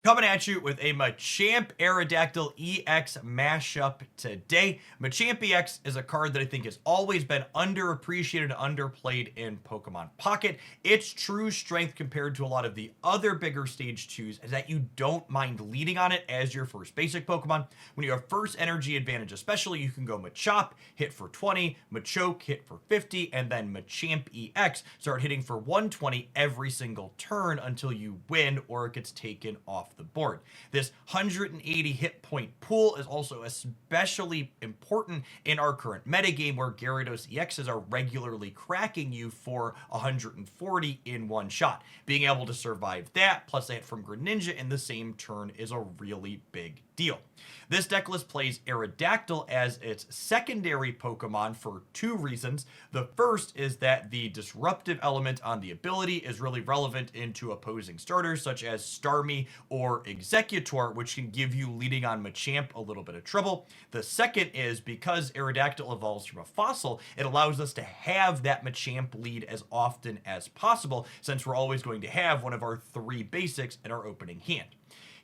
Coming at you with a Machamp Aerodactyl EX mashup today. Machamp EX is a card that I think has always been underappreciated and underplayed in Pokemon Pocket. Its true strength compared to a lot of the other bigger Stage 2s is that you don't mind leading on it as your first basic Pokemon. When you have first energy advantage especially, you can go Machop, hit for 20, Machoke, hit for 50, and then Machamp EX, start hitting for 120 every single turn until you win or it gets taken off the board. This 180 hit point pool is also especially important in our current metagame where Gyarados EXs are regularly cracking you for 140 in one shot. Being able to survive that, plus a hit from Greninja in the same turn is a really big deal. This deck list plays Aerodactyl as its secondary Pokemon for two reasons. The first is that the disruptive element on the ability is really relevant into opposing starters such as Starmie or Executor, which can give you leading on Machamp a little bit of trouble. The second is because Aerodactyl evolves from a fossil, it allows us to have that Machamp lead as often as possible since we're always going to have one of our three basics in our opening hand.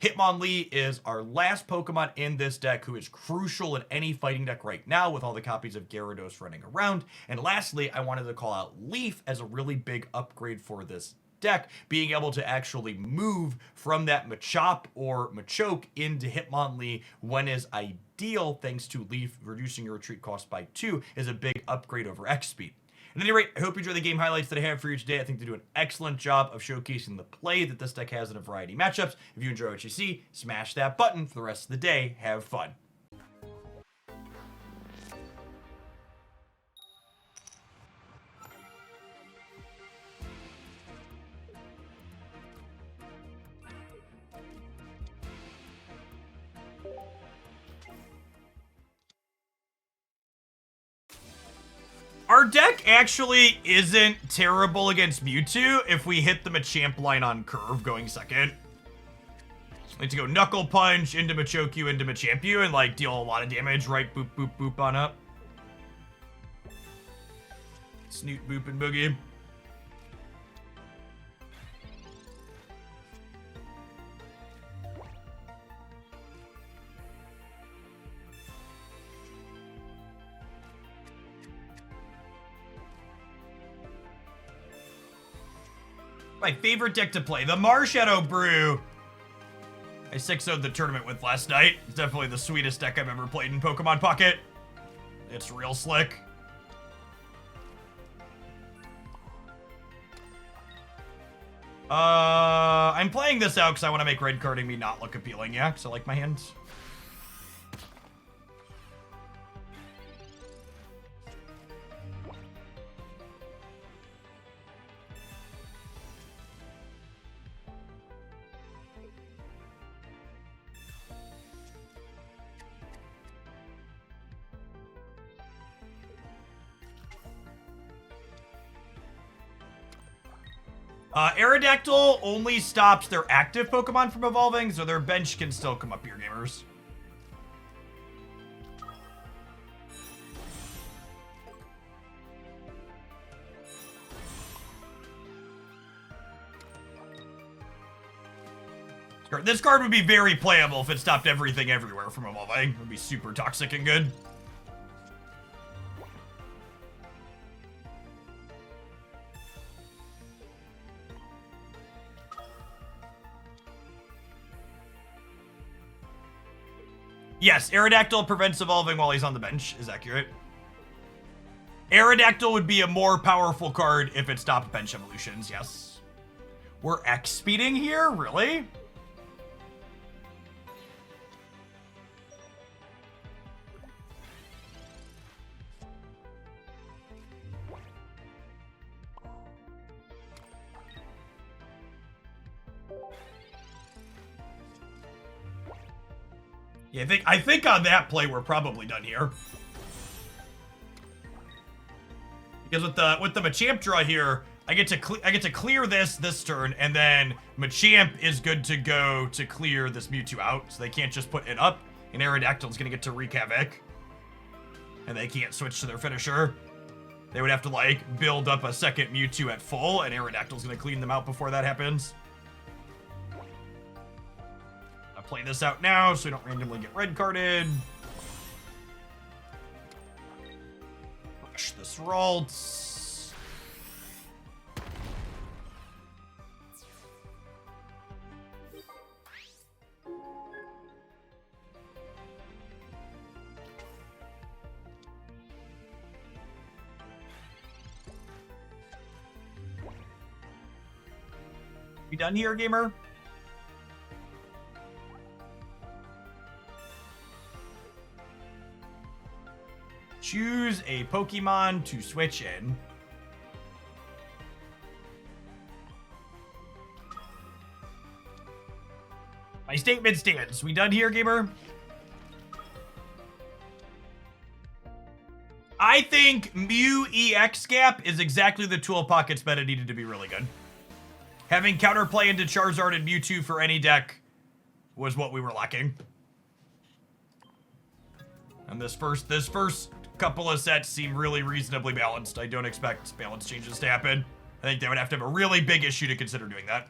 Hitmonlee is our last Pokemon in this deck who is crucial in any fighting deck right now with all the copies of Gyarados running around. And lastly, I wanted to call out Leaf as a really big upgrade for this deck, being able to actually move from that Machop or Machoke into Hitmonlee when is ideal thanks to Leaf reducing your retreat cost by 2 is a big upgrade over X speed. At any rate, I hope you enjoy the game highlights that I have for you today. I think they do an excellent job of showcasing the play that this deck has in a variety of matchups. If you enjoy what you see, smash that button for the rest of the day. Have fun. Our deck actually isn't terrible against Mewtwo if we hit the Machamp line on curve going second. Like to go Knuckle Punch into Machoke into Machamp and like deal a lot of damage, right? Boop, boop, boop on up. Snoot, boop, and boogie. My favorite deck to play, the Marshadow Brew. I 6-0'd the tournament with last night. It's definitely the sweetest deck I've ever played in Pokemon Pocket. It's real slick. I'm playing this out because I want to make red carding me not look appealing, yeah? Because I like my hands. Aerodactyl only stops their active Pokemon from evolving, so their bench can still come up here, gamers. This card would be very playable if it stopped everything everywhere from evolving. It would be super toxic and good. Yes, Aerodactyl prevents evolving while he's on the bench, is accurate. Aerodactyl would be a more powerful card if it stopped bench evolutions, yes. We're X-speeding here? Really? Yeah, I think on that play we're probably done here. Because with the Machamp draw here, I get to clear this turn, and then Machamp is good to go to clear this Mewtwo out, so they can't just put it up, and Aerodactyl's gonna get to wreak havoc. And they can't switch to their finisher. They would have to, like, build up a second Mewtwo at full, and Aerodactyl's gonna clean them out before that happens. I'll play this out now so we don't randomly get red carded. Push this Ralts. We done here, gamer? Choose a Pokemon to switch in. My statement stands. We done here, gamer? I think Mew EX Gap is exactly the tool Pocket's meta needed to be really good. Having counterplay into Charizard and Mewtwo for any deck was what we were lacking. And this first couple of sets seem really reasonably balanced. I don't expect balance changes to happen. I think they would have to have a really big issue to consider doing that.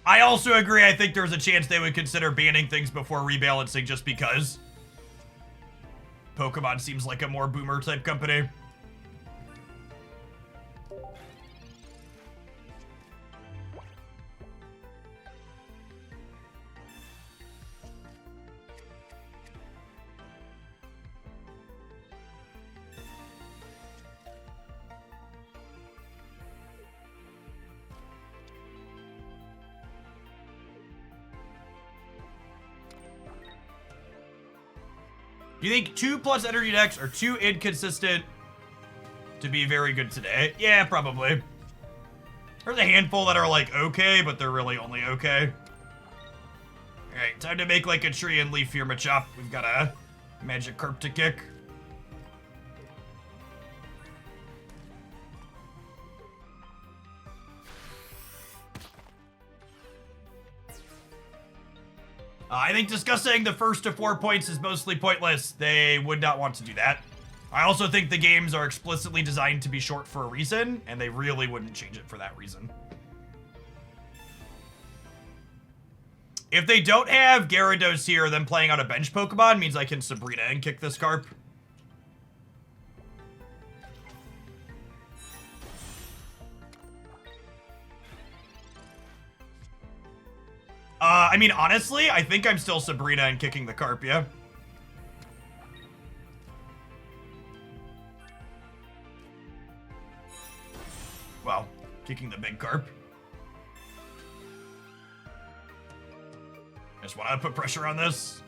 I also agree. I think there's a chance they would consider banning things before rebalancing just because Pokemon seems like a more boomer type company. Do you think 2+ energy decks are too inconsistent to be very good today? Yeah, probably. There's a handful that are like okay, but they're really only okay. Alright, time to make like a tree and leaf here, Machamp. We've got a Magikarp to kick. I think discussing the first to 4 points is mostly pointless. They would not want to do that. I also think the games are explicitly designed to be short for a reason, and they really wouldn't change it for that reason. If they don't have Gyarados here, then playing out a bench Pokemon means I can Sabrina and kick this Carp. I mean, honestly, I think I'm still Sabrina and kicking the Carp, yeah? Well, kicking the big Carp. Just want to put pressure on this.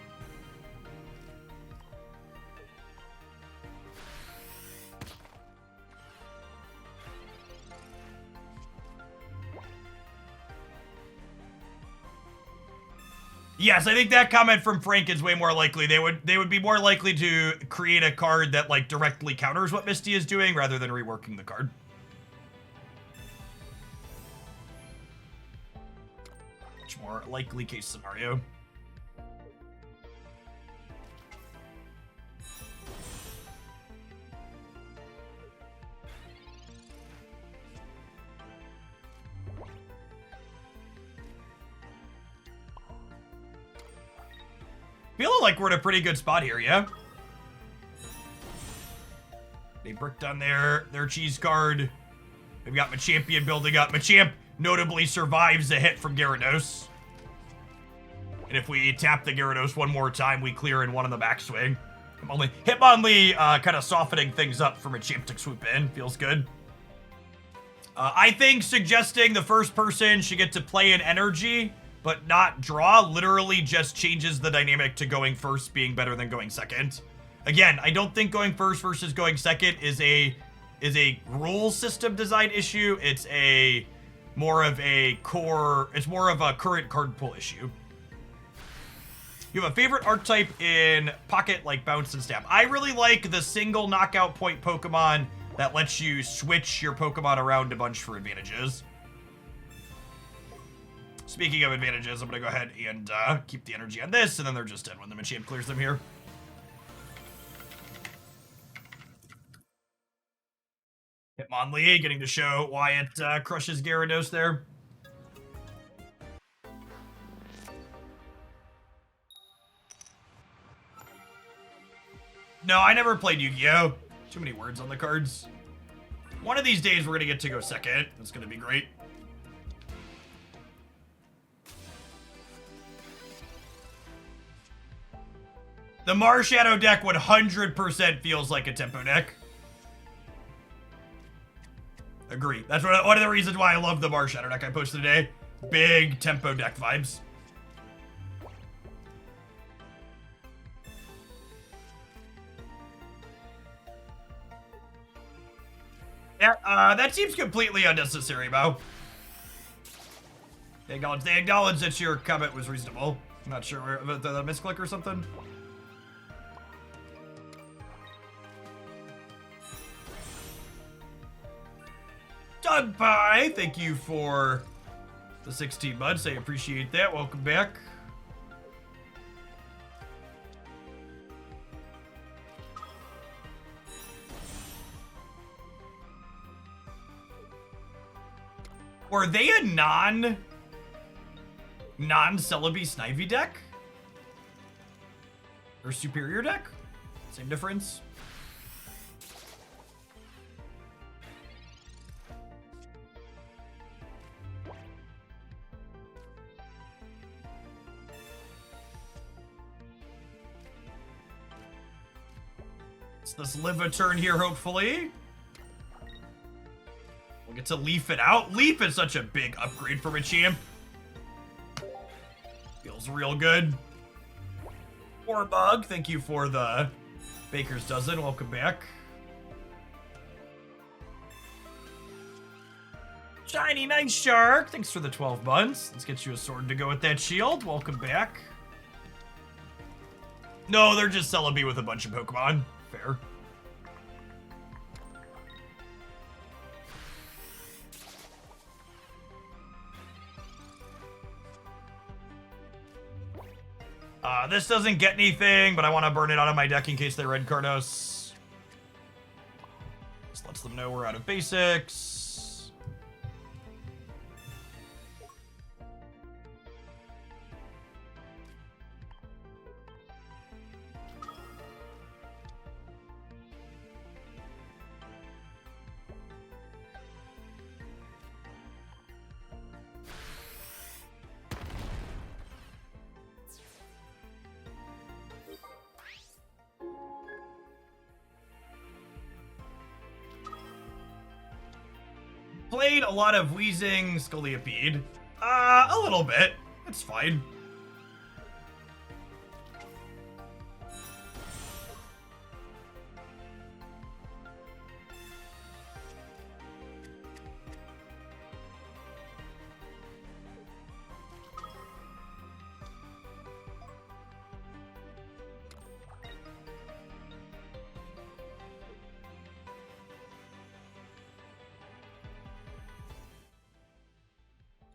Yes, I think that comment from Frank is way more likely. They would be more likely to create a card that like directly counters what Misty is doing rather than reworking the card. Much more likely case scenario. Feeling like we're in a pretty good spot here, yeah? They bricked on their cheese card. We've got Machampion building up. Machamp notably survives a hit from Gyarados. And if we tap the Gyarados one more time, we clear in one on the backswing. Hitmonlee kind of softening things up for Machamp to swoop in. Feels good. I think suggesting the first person should get to play an energy but not draw literally just changes the dynamic to going first being better than going second. Again, I don't think going first versus going second is a rule system design issue. It's more of a current card pool issue. You have a favorite archetype in Pocket like Bounce and Stab. I really like the single knockout point Pokemon that lets you switch your Pokemon around a bunch for advantages. Speaking of advantages, I'm going to go ahead and keep the energy on this, and then they're just dead when the Machamp clears them here. Hitmonlee getting to show why it crushes Gyarados there. No, I never played Yu-Gi-Oh! Too many words on the cards. One of these days we're gonna get to go second. It's gonna be great. The Marshadow deck 100% feels like a tempo deck. Agree. That's one of the reasons why I love the Marshadow deck I posted today. Big tempo deck vibes. Yeah, that seems completely unnecessary, Mo. They acknowledge that your comment was reasonable. I'm not sure where the misclick or something. Done by. Thank you for the 16 months. I appreciate that. Welcome back. Were they a non-Celebi Snivy deck? Or superior deck? Same difference? Let's live a turn here, hopefully. We'll get to leaf it out. Leaf is such a big upgrade for Machamp. Feels real good. Poor Bug, thank you for the Baker's Dozen. Welcome back. Shiny Nice Shark, thanks for the 12 months. Let's get you a sword to go with that shield. Welcome back. No, they're just Celebi with a bunch of Pokemon. Fair. This doesn't get anything, but I want to burn it out of my deck in case they red Cardos. This lets them know we're out of basics. Played a lot of Weezing, Scolipede. A little bit. It's fine.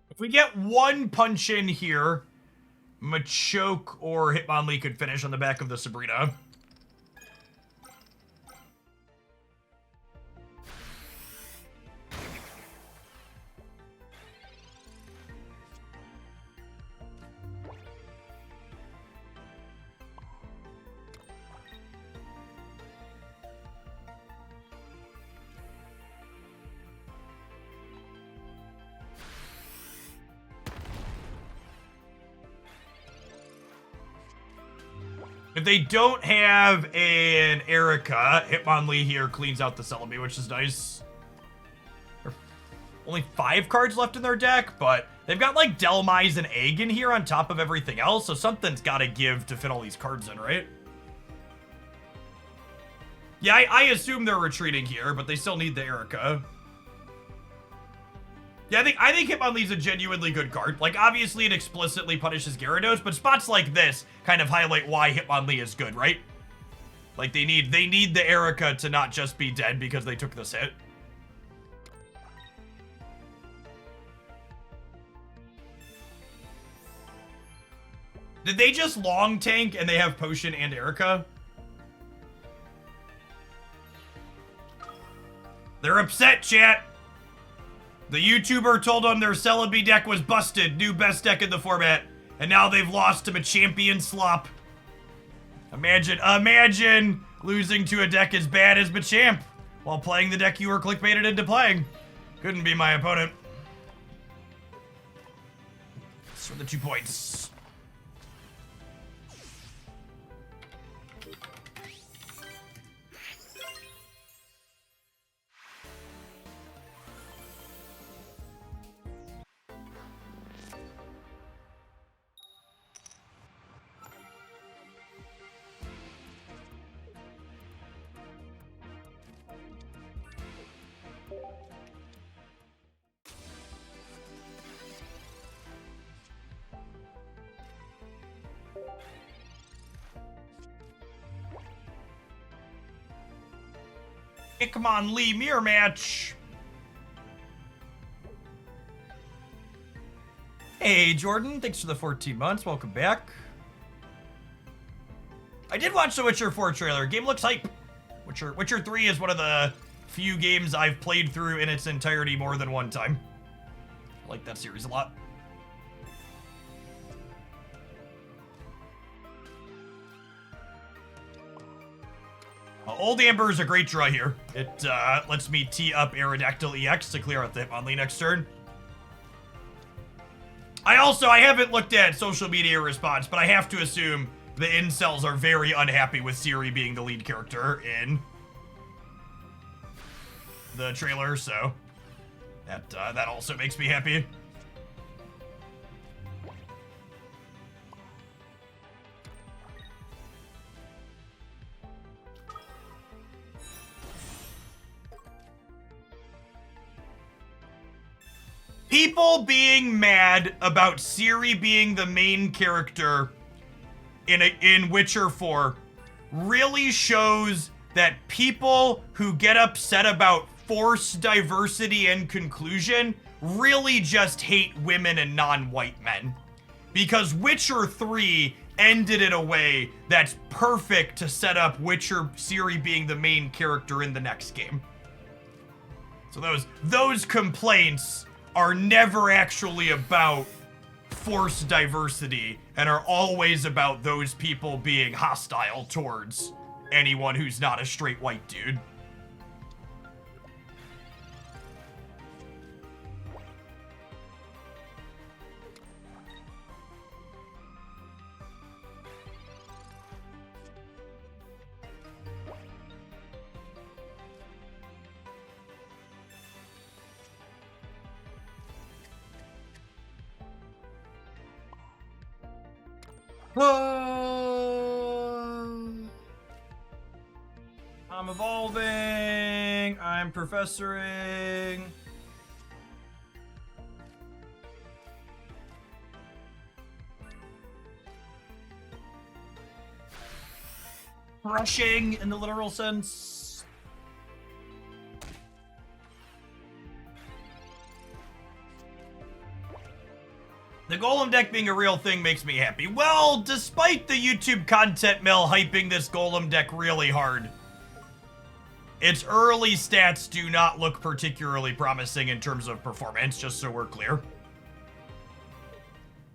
If we get one punch in here, Machoke or Hitmonlee could finish on the back of the Sabrina. If they don't have an Erica, Hitmonlee here cleans out the Celebi, which is nice. Only 5 cards left in their deck, but they've got like Delmise and Egg in here on top of everything else, so something's got to give to fit all these cards in, right? Yeah, I assume they're retreating here, but they still need the Erica. Yeah, I think Hitmonlee's a genuinely good card. Like, obviously it explicitly punishes Gyarados, but spots like this kind of highlight why Hitmonlee is good, right? Like, they need the Erica to not just be dead because they took this hit. Did they just long tank and they have Potion and Erica? They're upset, chat. The YouTuber told them their Celebi deck was busted, new best deck in the format, and now they've lost to a champion slop. Imagine losing to a deck as bad as Machamp while playing the deck you were clickbaited into playing. Couldn't be my opponent. For the 2 points. Hitmonlee mirror match. Hey, Jordan. Thanks for the 14 months. Welcome back. I did watch the Witcher 4 trailer. Game looks hype. Witcher 3 is one of the few games I've played through in its entirety more than one time. I like that series a lot. Old Amber is a great draw here. It lets me tee up Aerodactyl EX to clear out the Hitmonlee next turn. I haven't looked at social media response, but I have to assume the incels are very unhappy with Ciri being the lead character in the trailer, so that also makes me happy. People being mad about Ciri being the main character in Witcher 4 really shows that people who get upset about forced diversity and conclusion really just hate women and non-white men. Because Witcher 3 ended in a way that's perfect to set up Ciri being the main character in the next game. So those complaints are never actually about forced diversity and are always about those people being hostile towards anyone who's not a straight white dude. I'm evolving. I'm professoring. Rushing in the literal sense. The Golem deck being a real thing makes me happy. Well, despite the YouTube content mill hyping this Golem deck really hard, its early stats do not look particularly promising in terms of performance, just so we're clear.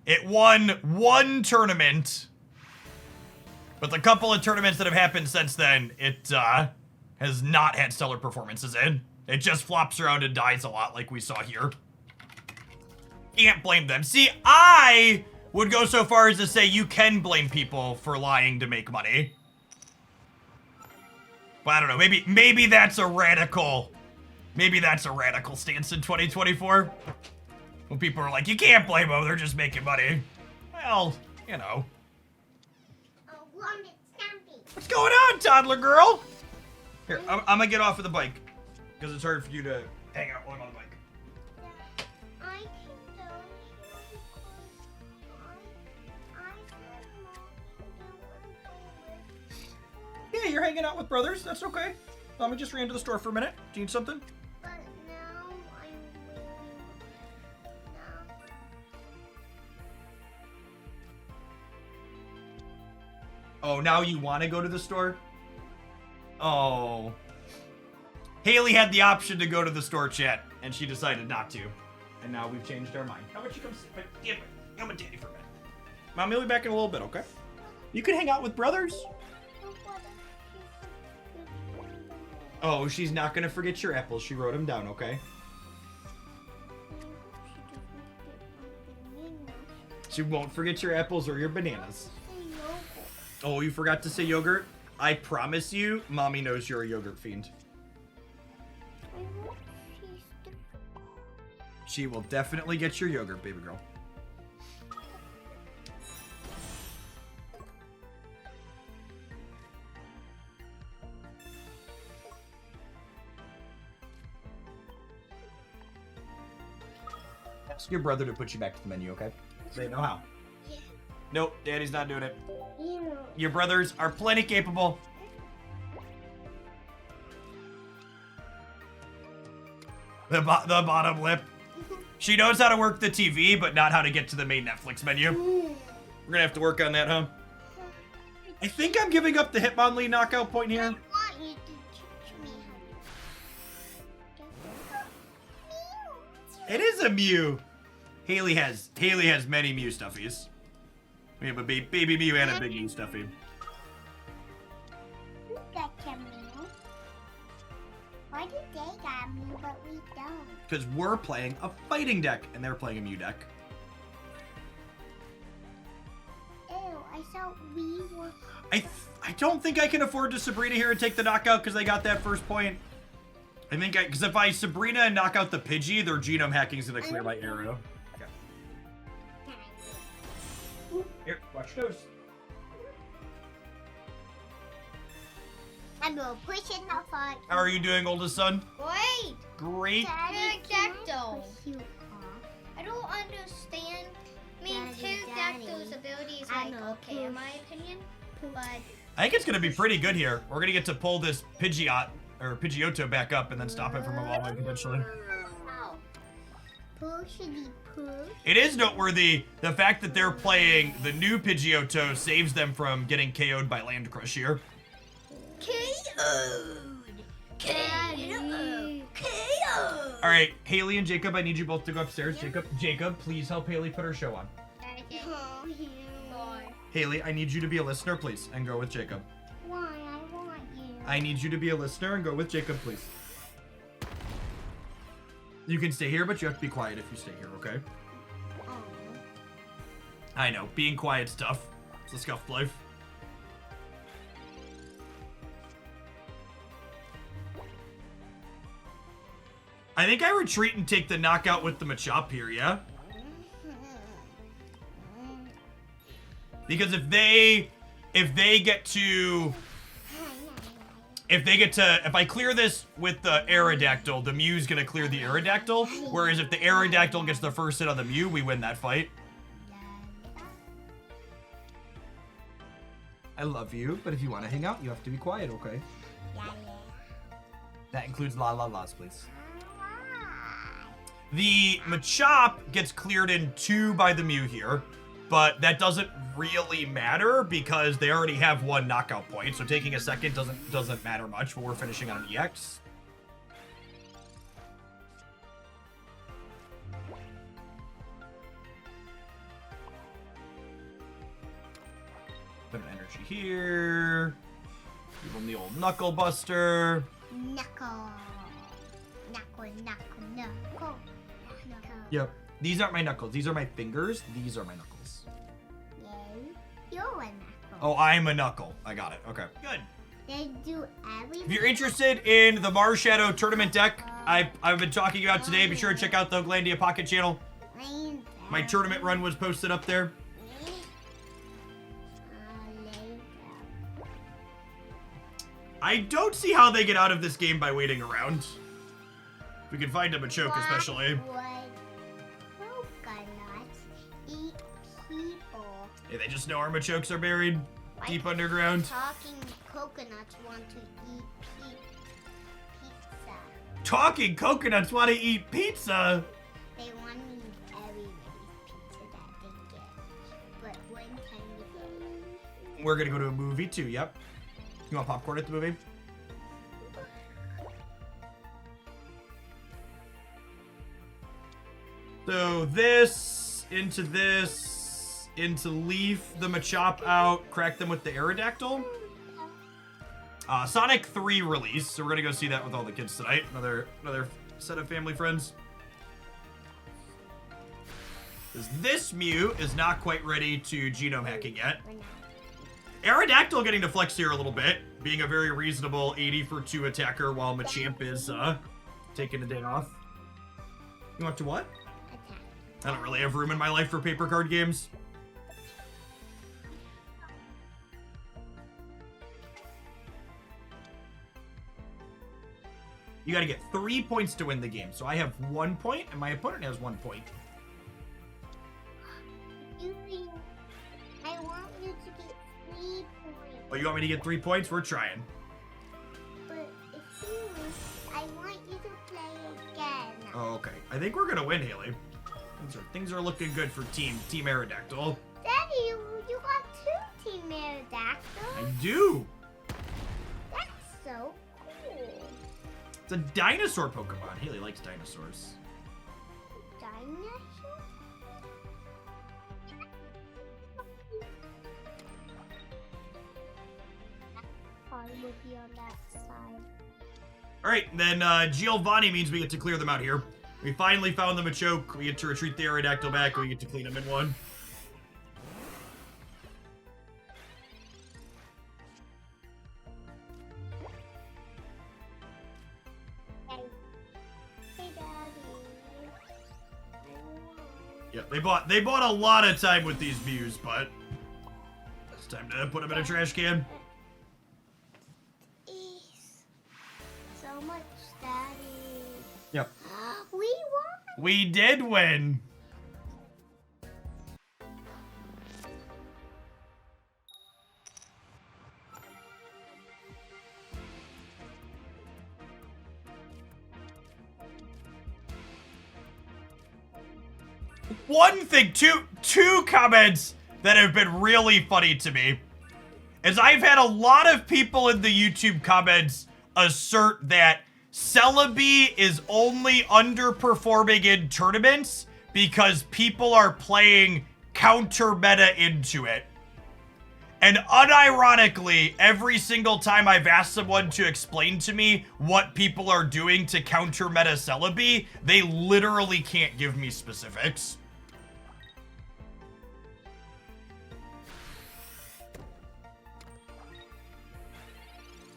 It won one tournament, but the couple of tournaments that have happened since then, it has not had stellar performances in. It just flops around and dies a lot like we saw here. Can't blame them. See, I would go so far as to say you can blame people for lying to make money. But I don't know, maybe that's a radical stance in 2024. When people are like, you can't blame them, they're just making money. Well, you know. What's going on, toddler girl? Here, I'm gonna get off of the bike. Because it's hard for you to hang out while I'm on the bike. Yeah, you're hanging out with brothers. That's okay. I just ran to the store for a minute. Do you need something? But now I'm really... Oh, now you want to go to the store? Oh. Haley had the option to go to the store, chat, and she decided not to. And now we've changed our mind. How about you come sit? Yeah, come with Daddy for a minute. Mommy will be back in a little bit, okay? You can hang out with brothers. Oh, she's not gonna forget your apples. She wrote them down, okay? She won't forget your apples or your bananas. Oh, you forgot to say yogurt? I promise you, Mommy knows you're a yogurt fiend. She will definitely get your yogurt, baby girl. Ask your brother to put you back to the menu, okay? They know how. Yeah. Nope, Daddy's not doing it. Yeah. Your brothers are plenty capable. The bottom lip. She knows how to work the TV, but not how to get to the main Netflix menu. We're gonna have to work on that, huh? I think I'm giving up the Hitmonlee knockout point I here. want you to teach me how to. It is a Mew. Haley has many Mew stuffies. We have a baby Mew and a big Mew stuffy. Who got your Mew? Why did they got Mew but we don't? Because we're playing a fighting deck and they're playing a Mew deck. Ew, I thought we were. I don't think I can afford to Sabrina here and take the knockout because they got that first point. I think because if I Sabrina and knock out the Pidgey, their genome hacking is gonna clear my arrow. Okay. Here, watch your nose. I'm gonna push it now, fight. How are you doing, oldest son? Great! Great. Pterodactyl. Push you off. I don't understand. I mean, Daddy, Pterodactyl's Daddy. ability is I'm like a okay in push. my opinion, but I think it's gonna be pretty good here. We're gonna get to pull this Pidgeotto back up and then stop it from evolving eventually. oh, Pushity push. It is noteworthy the fact that they're playing the new Pidgeotto saves them from getting KO'd by Land Crush here. KO'd. KO'd. KO'd. All right, Haley and Jacob, I need you both to go upstairs. Jacob, please help Haley put her show on. Okay. Oh, you. Boy. Haley, I need you to be a listener, please, and go with Jacob. Why? I want you. I need you to be a listener and go with Jacob, please. You can stay here, but you have to be quiet if you stay here, okay? Oh. I know, being quiet's tough. It's a scuffed life. I think I retreat and take the knockout with the Machamp here, yeah? Because if I clear this with the Aerodactyl, the Mew's gonna clear the Aerodactyl. Whereas if the Aerodactyl gets the first hit on the Mew, we win that fight. I love you, but if you want to hang out, you have to be quiet, okay? That includes la la la's, please. The Machamp gets cleared in 2 by the Mew here, but that doesn't really matter because they already have 1 knockout point, so taking a second doesn't matter much, but we're finishing on an EX. Put an energy here. Give him the old Knuckle Buster. Knuckle. Knuckle, knuckle, knuckle. Knuckle. Yep. These aren't my knuckles. These are my fingers. These are my knuckles. No, you're a knuckle. Oh, I'm a knuckle. I got it. Okay. Good. They do everything. If you're interested in the Marshadow tournament deck I've been talking about today, be sure to check out the Glandia Pocket channel. My tournament run was posted up there. I don't see how they get out of this game by waiting around. We can find them a choke, especially. Coconuts eat people. Yeah, they just know our Machokes are buried deep underground. Talking coconuts want to eat pizza. Talking coconuts want to eat pizza. They want to eat everybody's pizza that they get. But one time they We're gonna go to a movie too, yep. You want popcorn at the movie? So this, into Leaf, the Machop out, crack them with the Aerodactyl. Sonic 3 release, so we're gonna go see that with all the kids tonight. Another set of family friends. This Mew is not quite ready to genome hacking yet. Aerodactyl getting to flex here a little bit, being a very reasonable 80 for 2 attacker while Machamp is taking a day off. You want to what? Attack. I don't really have room in my life for paper card games. You gotta get 3 points to win the game. So I have 1 point, and my opponent has 1 point. You think I want you to get 3 points. Oh, you want me to get 3 points? We're trying. But if you lose, I want you to play again. Oh, okay. I think we're gonna win, Haley. Things are looking good for Team Aerodactyl. Daddy, you got 2 Team Aerodactyl. I do. That's so cool. It's a dinosaur Pokemon. Haley likes dinosaurs. Dinosaur? I will be on that side. All right, then Giovanni means we get to clear them out here. We finally found the Machoke. We get to retreat the Aerodactyl back. We get to clean them in one. Hey, Daddy. Yep, they bought a lot of time with these Mews, but it's time to put them in a trash can. So much, Daddy. Yep. We won. We did win. One thing, two comments that have been really funny to me is I've had a lot of people in the YouTube comments assert that Celebi is only underperforming in tournaments because people are playing counter meta into it. And unironically, every single time I've asked someone to explain to me what people are doing to counter meta Celebi, they literally can't give me specifics.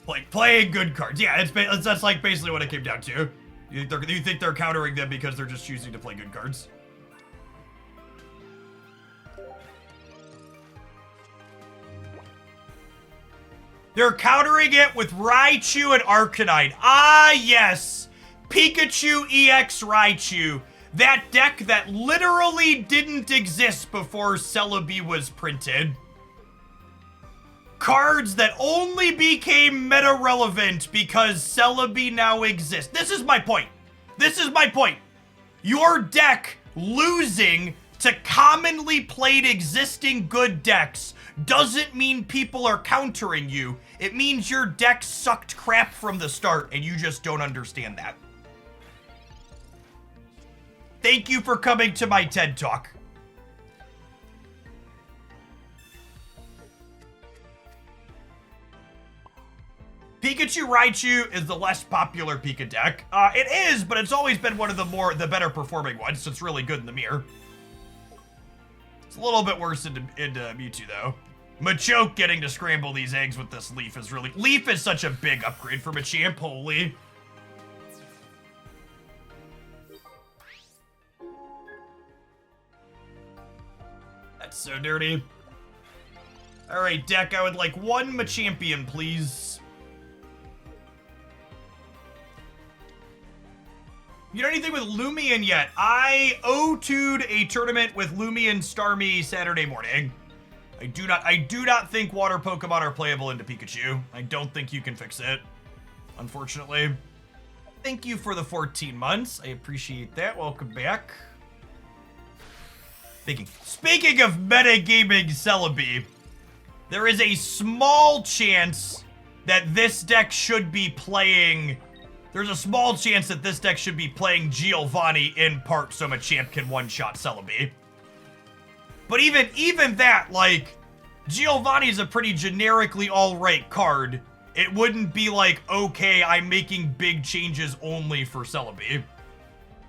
Like, playing good cards. Yeah, that's like basically what it came down to. You think they're countering them because they're just choosing to play good cards. They're countering it with Raichu and Arcanine. Ah, yes. Pikachu EX Raichu. That deck that literally didn't exist before Celebi was printed. Cards that only became meta-relevant because Celebi now exists. This is my point. This is my point. Your deck losing to commonly played existing good decks doesn't mean people are countering you. It means your deck sucked crap from the start and you just don't understand that. Thank you for coming to my TED Talk. Pikachu Raichu is the less popular Pika deck. It is, but it's always been one of the better performing ones, so it's really good in the mirror. It's a little bit worse into Mewtwo, though. Machoke getting to scramble these eggs with this Leaf is really... Leaf is such a big upgrade for Machamp, holy. That's so dirty. Alright, deck, I would like one Machampion, please. You know anything with Lumion yet? I O2'd a tournament with Lumion Starmie Saturday morning. I do not think water Pokemon are playable into Pikachu. I don't think you can fix it, unfortunately. Thank you for the 14 months. I appreciate that. Welcome back. Speaking of metagaming Celebi, there is a small chance that this deck should be playing there's a small chance that this deck should be playing Giovanni in part so Machamp can one-shot Celebi. But even that, like, Giovanni's a pretty generically alright card. It wouldn't be like, okay, I'm making big changes only for Celebi.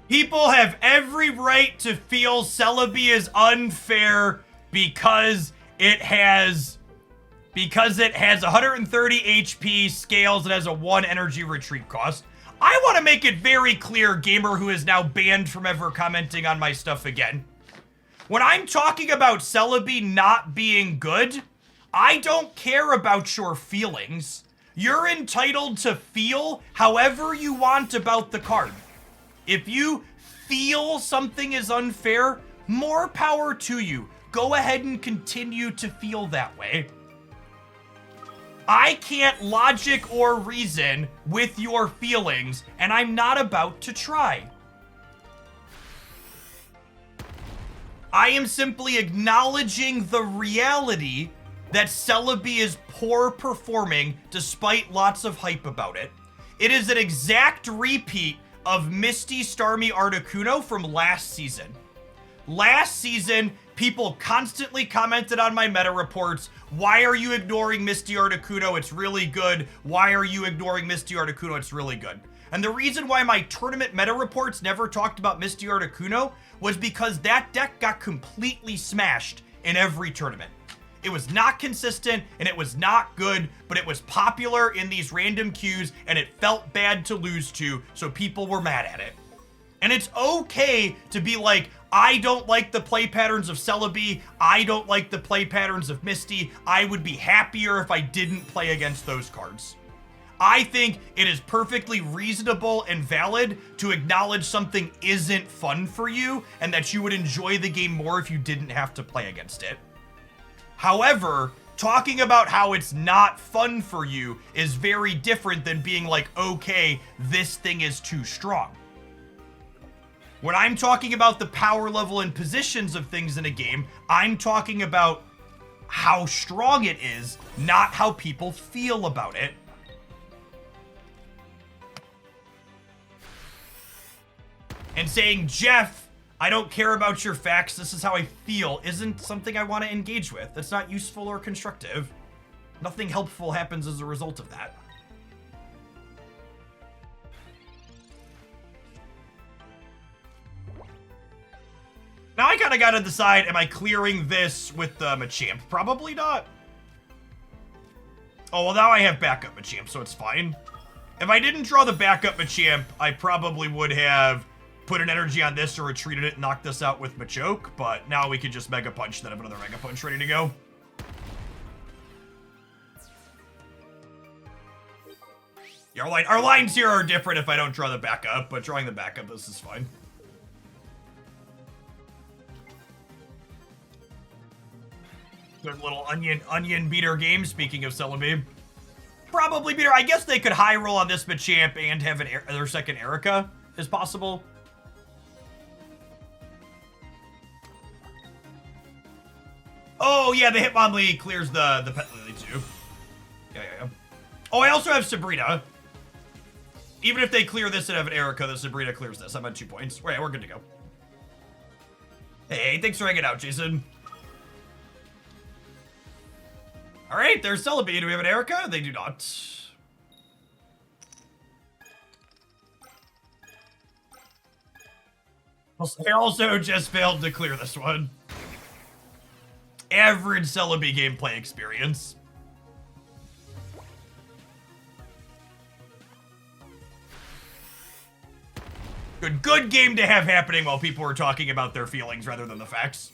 People have every right to feel Celebi is unfair because it has 130 HP, scales, it has a 1 energy retreat cost. I want to make it very clear, gamer who is now banned from ever commenting on my stuff again. When I'm talking about Celebi not being good, I don't care about your feelings. You're entitled to feel however you want about the card. If you feel something is unfair, more power to you. Go ahead and continue to feel that way. I can't logic or reason with your feelings, and I'm not about to try. I am simply acknowledging the reality that Celebi is poor performing despite lots of hype about it. It is an exact repeat of Misty Starmie Articuno from last season. Last season, people constantly commented on my meta reports, why are you ignoring Misty Articuno? It's really good. Why are you ignoring Misty Articuno? It's really good. And the reason why my tournament meta reports never talked about Misty Articuno was because that deck got completely smashed in every tournament. It was not consistent and it was not good, but it was popular in these random queues and it felt bad to lose to, so people were mad at it. And it's okay to be like, I don't like the play patterns of Celebi, I don't like the play patterns of Misty, I would be happier if I didn't play against those cards. I think it is perfectly reasonable and valid to acknowledge something isn't fun for you and that you would enjoy the game more if you didn't have to play against it. However, talking about how it's not fun for you is very different than being like, okay, this thing is too strong. When I'm talking about the power level and positions of things in a game, I'm talking about how strong it is, not how people feel about it. And saying, Jeff, I don't care about your facts, this is how I feel, isn't something I want to engage with. That's not useful or constructive. Nothing helpful happens as a result of that. Now I kind of got to decide, am I clearing this with the Machamp? Probably not. Oh, well now I have backup Machamp, so it's fine. If I didn't draw the backup Machamp, I probably would have put an energy on this or retreated it and knocked this out with Machoke, but now we could just Mega Punch, then have another Mega Punch ready to go. Yeah, our lines here are different if I don't draw the backup, but drawing the backup, this is fine. Good little onion beater game, speaking of Celebi. Probably beater. I guess they could high roll on this Machamp and have their second Erica is possible. Oh, yeah, the Hitmonlee clears the Pet Lily, too. Yeah. Oh, I also have Sabrina. Even if they clear this and have an Erica, the Sabrina clears this. I'm at 2 points. All right, we're good to go. Hey, thanks for hanging out, Jason. All right, there's Celebi. Do we have an Erica? They do not. I also just failed to clear this one. Average Celebi gameplay experience. Good game to have happening while people were talking about their feelings rather than the facts.